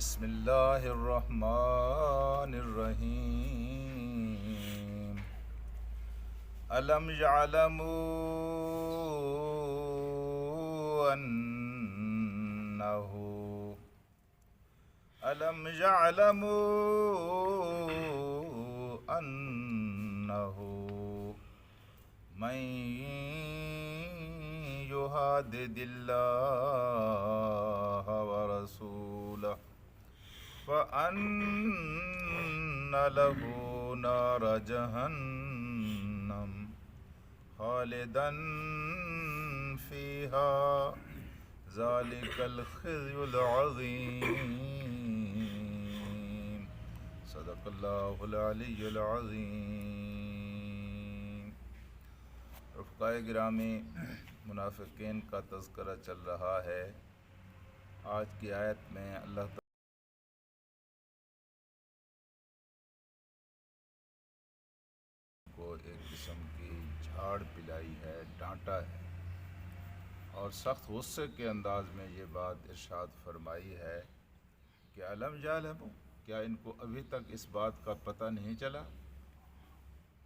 بسم اللہ الرحمن الرحیم الم یعلموا انہ من یحادد اللہ ورسولہ فأن له نار جہنم خالدا فيها ذلك الخزي العظیم صدق اللہ العلی العظیم۔ رفقائے گرامی، منافقین کا تذکرہ چل رہا ہے۔ آج کی آیت میں اللہ تعالیٰ کو ایک قسم کی جھاڑ پلائی ہے، ڈانٹا ہے، اور سخت غصے کے انداز میں یہ بات ارشاد فرمائی ہے کہ الم یعلموا، کیا ان کو ابھی تک اس بات کا پتہ نہیں چلا؟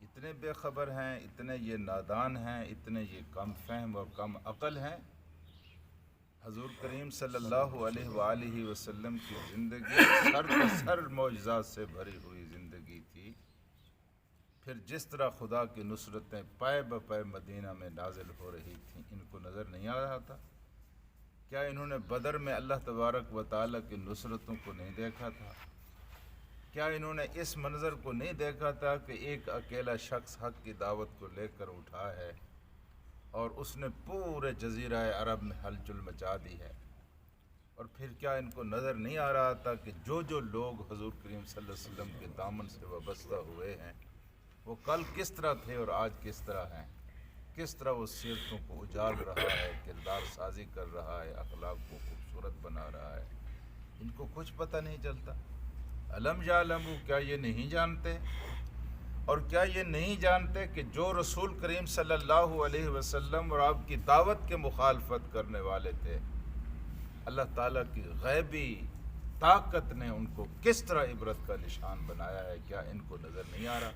اتنے بے خبر ہیں، اتنے یہ نادان ہیں، اتنے یہ کم فہم اور کم عقل ہیں۔ حضور کریم صلی اللہ علیہ وآلہ وسلم کی زندگی سر بسر معجزات سے بھری ہوئی زندگی تھی۔ پھر جس طرح خدا کی نصرتیں پائے بپائے مدینہ میں نازل ہو رہی تھیں، ان کو نظر نہیں آ رہا تھا؟ کیا انہوں نے بدر میں اللہ تبارک و تعالیٰ کی نصرتوں کو نہیں دیکھا تھا؟ کیا انہوں نے اس منظر کو نہیں دیکھا تھا کہ ایک اکیلا شخص حق کی دعوت کو لے کر اٹھا ہے اور اس نے پورے جزیرہ عرب میں ہلچل مچا دی ہے؟ اور پھر کیا ان کو نظر نہیں آ رہا تھا کہ جو لوگ حضور کریم صلی اللہ علیہ وسلم کے دامن سے وابستہ ہوئے ہیں وہ کل کس طرح تھے اور آج کس طرح ہیں؟ کس طرح وہ سیرتوں کو اجاڑ رہا ہے، کردار سازی کر رہا ہے، اخلاق کو خوبصورت بنا رہا ہے؟ ان کو کچھ پتہ نہیں چلتا؟ الم یعلموا، کیا یہ نہیں جانتے؟ اور کیا یہ نہیں جانتے کہ جو رسول کریم صلی اللہ علیہ وسلم اور آپ کی دعوت کے مخالفت کرنے والے تھے، اللہ تعالیٰ کی غیبی طاقت نے ان کو کس طرح عبرت کا نشان بنایا ہے؟ کیا ان کو نظر نہیں آ رہا؟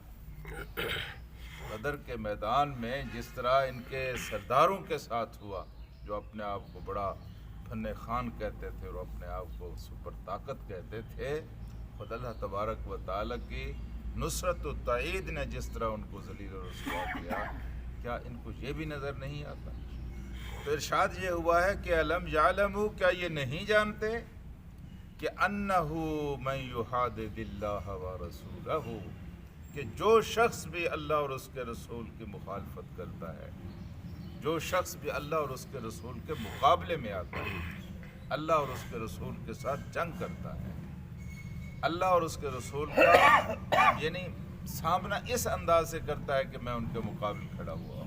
بدر کے میدان میں جس طرح ان کے سرداروں کے ساتھ ہوا، جو اپنے آپ کو بڑا فن خان کہتے تھے اور اپنے آپ کو سپر طاقت کہتے تھے، خود اللہ تبارک و تعالیٰ کی نصرت و تائید نے جس طرح ان کو ذلیل و رسوا کیا، کیا ان کو یہ بھی نظر نہیں آتا؟ تو ارشاد یہ ہوا ہے کہ الم یعلموا، کیا یہ نہیں جانتے کہ انہ من یحادد اللہ ورسولہ، کہ جو شخص بھی اللہ اور اس کے رسول کی مخالفت کرتا ہے، جو شخص بھی اللہ اور اس کے رسول کے مقابلے میں آتا ہے، اللہ اور اس کے رسول کے ساتھ جنگ کرتا ہے، اللہ اور اس کے رسول کا یعنی سامنا اس انداز سے کرتا ہے کہ میں ان کے مقابل کھڑا ہوا ہوں،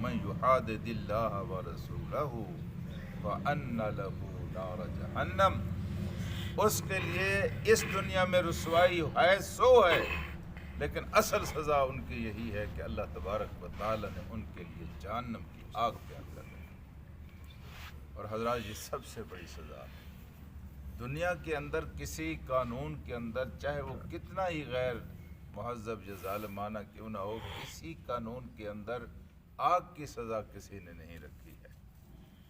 من یحادد اللہ ورسولہ فأن له نار جہنم، اس کے لیے اس دنیا میں رسوائی ہے سو ہے، لیکن اصل سزا ان کی یہی ہے کہ اللہ تبارک و تعالیٰ نے ان کے لیے جہنم کی آگ تیار کر رکھی۔ اور حضرات، یہ سب سے بڑی سزا ہے دنیا کے اندر۔ کسی قانون کے اندر چاہے وہ کتنا ہی غیر مہذب یا ظالمانہ کیوں نہ ہو، کسی قانون کے اندر آگ کی سزا کسی نے نہیں رکھی ہے۔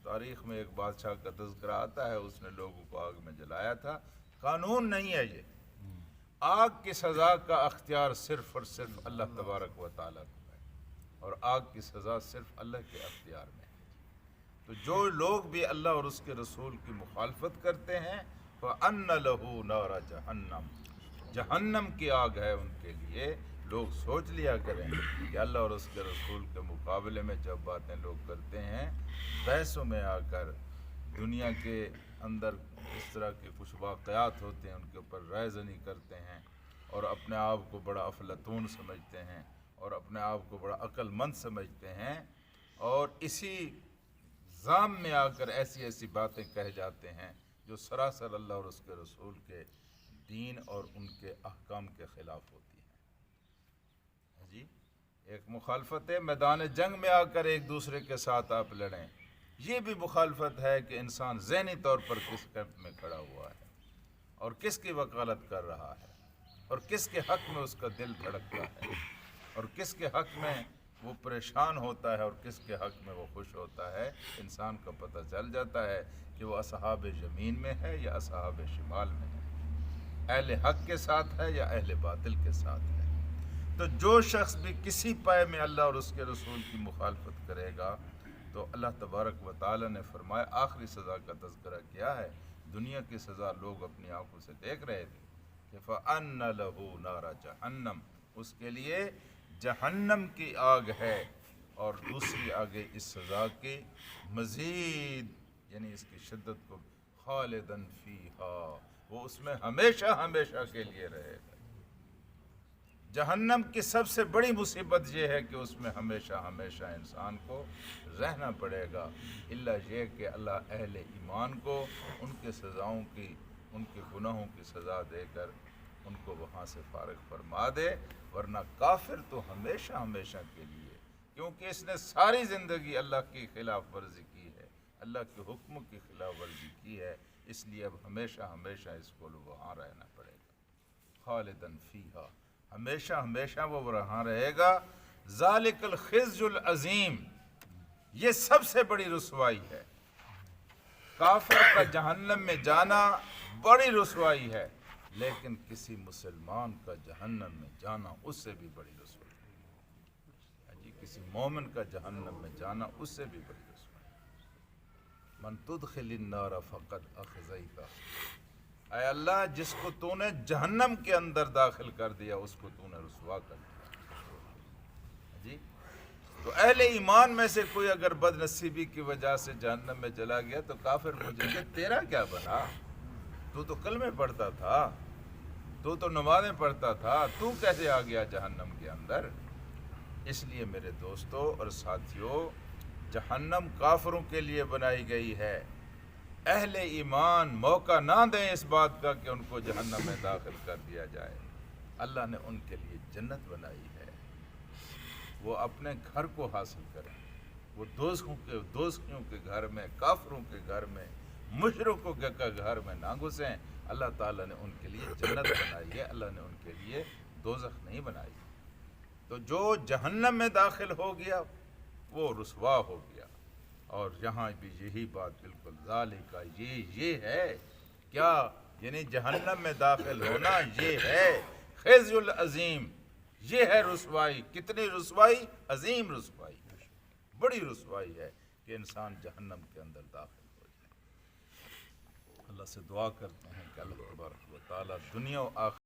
تاریخ میں ایک بادشاہ کا تذکرہ آتا ہے، اس نے لوگوں کو آگ میں جلایا تھا۔ قانون نہیں ہے یہ، آگ کی سزا کا اختیار صرف اور صرف اللہ تبارک و تعالیٰ کو ہے، اور آگ کی سزا صرف اللہ کے اختیار میں ہے۔ تو جو لوگ بھی اللہ اور اس کے رسول کی مخالفت کرتے ہیں، فَأَنَّ لَهُ نَارَ جَهَنَّمَ، جہنم کی آگ ہے ان کے لیے۔ لوگ سوچ لیا کریں کہ اللہ اور اس کے رسول کے مقابلے میں جب باتیں لوگ کرتے ہیں، بحثوں میں آ کر دنیا کے اندر اس طرح کے کچھ واقعات ہوتے ہیں، ان کے اوپر رائے زنی کرتے ہیں اور اپنے آپ کو بڑا افلاطون سمجھتے ہیں اور اپنے آپ کو بڑا عقل مند سمجھتے ہیں، اور اسی ذام میں آ کر ایسی ایسی باتیں کہہ جاتے ہیں جو سراسر اللہ اور اس کے رسول کے دین اور ان کے احکام کے خلاف ہوتی ہیں۔ جی، ایک مخالفت ہے میدان جنگ میں آ کر ایک دوسرے کے ساتھ آپ لڑیں، یہ بھی مخالفت ہے کہ انسان ذہنی طور پر کس کیمپ میں کھڑا ہوا ہے۔ اور کس کی وکالت کر رہا ہے، اور کس کے حق میں اس کا دل دھڑکتا ہے، اور کس کے حق میں وہ پریشان ہوتا ہے، اور کس کے حق میں وہ خوش ہوتا ہے، انسان کو پتہ چل جاتا ہے کہ وہ اصحاب یمین میں ہے یا اصحاب شمال میں ہے، اہل حق کے ساتھ ہے یا اہل باطل کے ساتھ ہے۔ تو جو شخص بھی کسی پائے میں اللہ اور اس کے رسول کی مخالفت کرے گا تو اللہ تبارک و تعالی نے فرمایا، آخری سزا کا تذکرہ کیا ہے؟ دنیا کی سزا لوگ اپنی آنکھوں سے دیکھ رہے تھے کہ فَأَنَّ لَهُ نَارَ جَهَنَّمْ، اس کے لیے جہنم کی آگ ہے، اور دوسری آگے اس سزا کی مزید، یعنی اس کی شدت کو، خالدن فیہا، وہ اس میں ہمیشہ ہمیشہ کے لیے رہے گا۔ جہنم کی سب سے بڑی مصیبت یہ ہے کہ اس میں ہمیشہ ہمیشہ انسان کو رہنا پڑے گا، اللہ یہ کہ اللہ اہل ایمان کو ان کے سزاؤں کی، ان کے گناہوں کی سزا دے کر ان کو وہاں سے فارغ فرما دے، ورنہ کافر تو ہمیشہ ہمیشہ کے لیے، کیونکہ اس نے ساری زندگی اللہ کی خلاف ورزی کی ہے، اللہ کے حکم کی خلاف ورزی کی ہے، اس لیے اب ہمیشہ ہمیشہ اس کو وہاں رہنا پڑے گا، خالدن فیہا، ہمیشہ ہمیشہ وہ وہاں رہے گا۔ ذالک الخزی العظیم، یہ سب سے بڑی رسوائی ہے، کافر کا جہنم میں جانا بڑی رسوائی ہے، لیکن کسی مسلمان کا جہنم میں جانا اس سے بھی بڑی رسوائی ہے، جی کسی مومن کا جہنم میں جانا اس سے بھی بڑی رسوائی ہے۔ من تدخل النار فقد اخزیتہ، اے اللہ جس کو تو نے جہنم کے اندر داخل کر دیا اس کو تو نے رسوا کر دیا۔ جی تو اہل ایمان میں سے کوئی اگر بد نصیبی کی وجہ سے جہنم میں چلا گیا تو کافر پوچھے کہ تیرا کیا بنا؟ تو کلمے پڑھتا تھا، تو نمازیں پڑھتا تھا، تو کیسے آ گیا جہنم کے اندر؟ اس لیے میرے دوستو اور ساتھیو، جہنم کافروں کے لیے بنائی گئی ہے، اہل ایمان موقع نہ دیں اس بات کا کہ ان کو جہنم میں داخل کر دیا جائے۔ اللہ نے ان کے لیے جنت بنائی ہے، وہ اپنے گھر کو حاصل کریں، وہ دوزخیوں کے گھر میں، کافروں کے گھر میں، مشرکوں کے گھر میں نہ گھسیں۔ اللہ تعالیٰ نے ان کے لیے جنت بنائی ہے، اللہ نے ان کے لیے دوزخ نہیں بنائی۔ تو جو جہنم میں داخل ہو گیا وہ رسوا ہو گیا، اور یہاں بھی یہی بات بالکل ذالک یہ ہے، کیا یعنی جہنم میں داخل ہونا یہ ہے خزی العظیم، یہ ہے رسوائی۔ کتنی رسوائی؟ عظیم رسوائی، بڑی رسوائی ہے کہ انسان جہنم کے اندر داخل ہو جائے۔ اللہ سے دعا کرتے ہیں کہ اللہ تبارک و تعالیٰ دنیا و آخرت